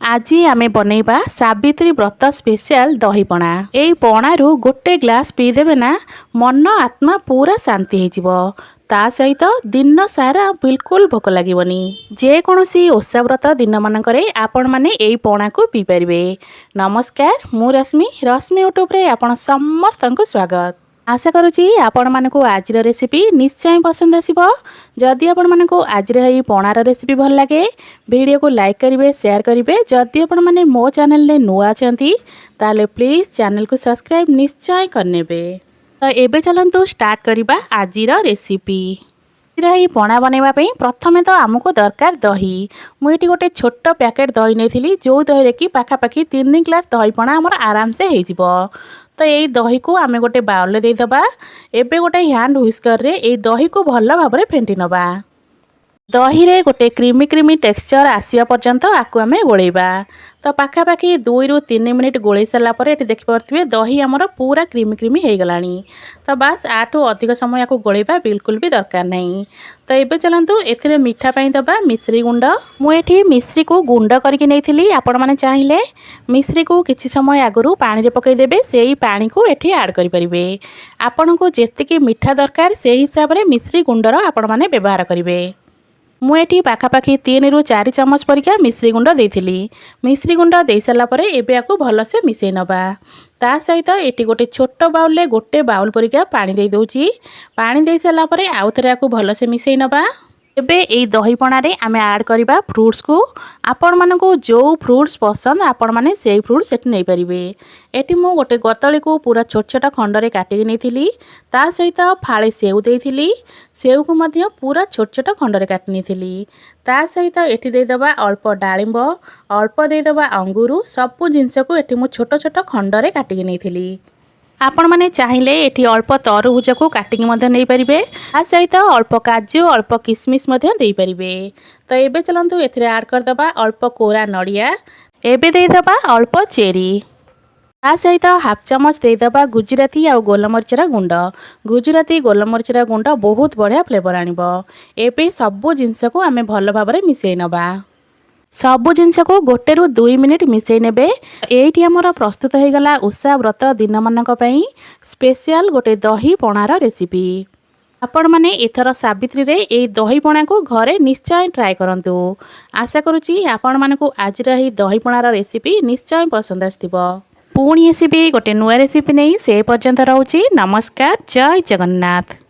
आज आमे बनैबा सावित्री व्रत स्पेशल दही पणा। एई पणारू गोटे ग्लास पीदेवे ना मन आत्मा पूरा शांति हो ता सहित दिन सारा बिल्कुल भोक लगिबनी। जेकोसी ओषा व्रत दिन मानकरे आपण माने एई पणा को पी परिबे। नमस्कार, मु रश्मि यूट्यूब रे आपण समस्तंकु स्वागत। आशा करुँची आपण मानकु आज रेसिपी निश्चय पसंद आसिबो। जदि आपण मानकु आज एई पणार रेसिपी भल लगे वीडियो को लाइक करिवे, शेयर करिवे। जदि आपण माने मो चैनल ले नुआ अछंती ताले प्लीज चैनल को सब्सक्राइब निश्चय करनेबे। तो एबे चलंतु स्टार्ट करिबा आजिर रेसिपी। यही पणा बनैबा पई प्रथमे तो आमको दरकार दही। मुझे गोटे छोट पैकेट दही नहीं जो दही कि पाखापाखि 3 ग्लास दही पणा आमर आराम से हो। तो यही दही को आम गोटे बाउल दे दबा। एबे गोटे हैंड व्हिस्कर रे ए दही को भल भाव में फेंटी नबा। दही रे गोटे क्रीमी क्रीमी टेक्सचर आसवा पर्यंत आकु आम गोलेबा। तो पाखापाखि 2 ରୁ 3 मिनिट गोले सारा पर ये देखिपे दही आमर पूरा क्रीमी क्रीमी हो गलानी। तो बास आठू अधिक समय को गोलेबा बिल्कुल भी दरकार नहीं। तो ये चलतु ए मीठा पाई दबा मिश्री गुंड। मुझे मिश्री को गुंड करके नहीं आपण मैंने चाहिए मिश्री को किसी समय आगु पानी पकईदेवे से ही पानी को एठी ऐड करें। आपण को जेतिकी मीठा दरकार से हिसाब से मिश्री गुंडर आपण मैंने व्यवहार करेंगे। मुझे पाखापाखि 3 ରୁ 4 ଚାମଚ परिका मिश्री गुंड देइथिली। मिश्री गुंड दे सारा पर एबे आकु भलसे मिसई नबा। ता सहित एटी गोटे छोट बाउल ले गोटे बाउल परिका पानी दे दउची। पानी दे सारा पर आउ थरे आकु भलसे मिसई नबा। एबे एई दही पणारे आमे ऐड करबा फ्रूट्स को। आपण मानकु जो फ्रूट्स पसंद आपण माने सेई फ्रूट्स एटी नै परिबे। एटी मो गोटे गतळी को पूरा छोट छोट खंडरे काटिक नैथिली। ता सहित फाळे सेव देइथिली। सेव को मध्य पूरा छोट छोट खंडरे काटि नैथिली। ता सहित एटी दे दबा अल्प डाळिंब, अल्प दे दबा अंगूर। सब जिंस को एटी मो छोट छोट खंडरे काटिक नैथिली। आपण माने चाहिए एठी अल्प तरबूज को काटिक नहीं पारे। आ सहित अल्प काजू, अल्प किसमिस दे पारे। तो एबे चलतु एथिरे ऐड करदबा अल्प कोरा नड़िया। एबे दे दबा अल्प चेरी। आ सहित हाफ चामच दे दबा गुजराती आ गोलमरिचर गुंड। गुजराती गोलमरिचर गुंड बहुत बढ़िया फ्लेवर आनिबो। एबे सब जिंस को आमे भल भाव में मिसई नबा। सबु जिनस को 1 ରୁ 2 मिनिट मिसई नेबे। एठी हमर प्रस्तुत हो गला ओषा व्रत दिन मानक पई स्पेशल गोटे दही पणार रेसिपी। आपण माने एथर सावित्री रे ए दही पणा को घरे निश्चय ट्राए करंतु। आशा करूची आपण मानकु आज रही दही पणार रेसिपी निश्चय पसंद आस्तिबो। पुणी एसिबी गोटे नुआ रेसिपी नहीं से पर्यंत रहउची। नमस्कार, जय जगन्नाथ।